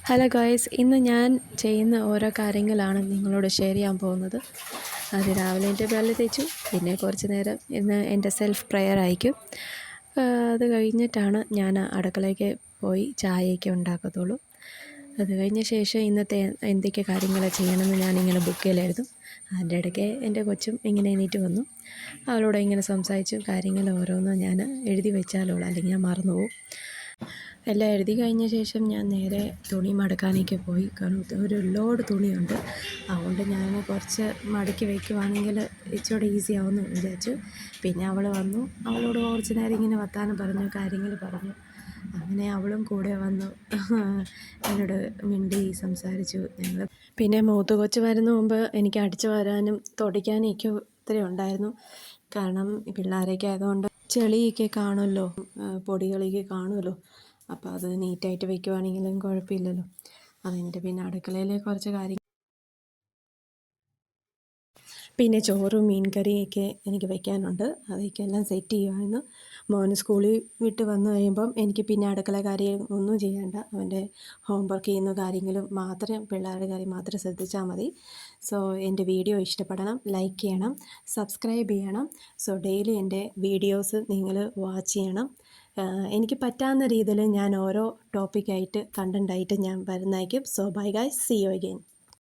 Hello guys, ഇന്ന് ഞാൻ ചെയ്യുന്ന ഓരോ കാര്യങ്ങളാണ് നിങ്ങളോട് ഷെയർ ചെയ്യാൻ പോകുന്നത്. അത് രാവിലെ എൻ്റെ പല്ല് തേച്ചു, പിന്നെ കുറച്ച് നേരം ഇന്ന് എൻ്റെ സെൽഫ് പ്രെയർ ആയിരിക്കും. അത് കഴിഞ്ഞിട്ടാണ് ഞാൻ അടുക്കളയ്ക്ക് പോയി ചായയൊക്കെ ഉണ്ടാക്കത്തുള്ളൂ. അത് കഴിഞ്ഞ ശേഷം ഇന്നത്തെ എന്തൊക്കെ കാര്യങ്ങൾ ചെയ്യണമെന്ന് ഞാനിങ്ങനെ ബുക്കിലെഴുതും. അതിൻ്റെ ഇടയ്ക്ക് എൻ്റെ കൊച്ചും ഇങ്ങനെ എണീറ്റ് വന്നു. അവളോട് ഇങ്ങനെ സംസാരിച്ചു കാര്യങ്ങൾ ഓരോന്നും ഞാൻ എഴുതി വെച്ചാലുള്ളൂ, അല്ലെങ്കിൽ ഞാൻ മറന്നുപോകും. എല്ലാം എഴുതി കഴിഞ്ഞ ശേഷം ഞാൻ നേരെ തുണി മടക്കാനൊക്കെ പോയി. കാരണം ഒരു ലോഡ് തുണിയുണ്ട്, അതുകൊണ്ട് ഞാൻ കുറച്ച് മടക്കി വയ്ക്കുവാണെങ്കിൽ ഇച്ചിരി ഈസി ആവുമെന്ന് വിചാരിച്ചു. പിന്നെ അവൾ വന്നു, അവളോട് കുറച്ച് നേരം ഇങ്ങനെ വർത്താനം പറഞ്ഞു, കാര്യങ്ങൾ പറഞ്ഞു. അങ്ങനെ അവളും കൂടെ വന്നു എന്നോട് മിണ്ടി സംസാരിച്ചു. ഞങ്ങൾ പിന്നെ മൂത്ത കൊച്ച് വരുന്ന മുമ്പ് എനിക്ക് അടിച്ചു വരാനും തുടയ്ക്കാനും ഒക്കെ ഒത്തിരി ഉണ്ടായിരുന്നു. കാരണം പിള്ളേരൊക്കെ ആയതുകൊണ്ട് ചെളിയൊക്കെ കാണുമല്ലോ, പൊടികളൊക്കെ കാണുമല്ലോ. അപ്പോൾ അത് നീറ്റായിട്ട് വയ്ക്കുവാണെങ്കിലും കുഴപ്പമില്ലല്ലോ. അതിൻ്റെ പിന്നെ അടുക്കളയിൽ കുറച്ച് കാര്യങ്ങൾ, പിന്നെ ചോറും മീൻ കറിയൊക്കെ എനിക്ക് വെക്കാനുണ്ട്. അതൊക്കെ എല്ലാം സെറ്റ് ചെയ്യുമായിരുന്നു. മോന് സ്കൂളിൽ വിട്ട് വന്നു കഴിയുമ്പം എനിക്ക് പിന്നെ അടുക്കള കാര്യം ഒന്നും ചെയ്യേണ്ട. അവൻ്റെ ഹോംവർക്ക് ചെയ്യുന്ന കാര്യങ്ങളും മാത്രം, പിള്ളേരുടെ കാര്യം മാത്രം ശ്രദ്ധിച്ചാൽ മതി. സോ എൻ്റെ വീഡിയോ ഇഷ്ടപ്പെടണം, ലൈക്ക് ചെയ്യണം, സബ്സ്ക്രൈബ് ചെയ്യണം. സോ ഡെയിലി എൻ്റെ വീഡിയോസ് നിങ്ങൾ വാച്ച് ചെയ്യണം. എനിക്ക് പറ്റാവുന്ന രീതിയിൽ ഞാൻ ഓരോ ടോപ്പിക്കായിട്ട് കണ്ടൻ്റായിട്ട് ഞാൻ വരുന്നതായിരിക്കും. So bye guys, see you again.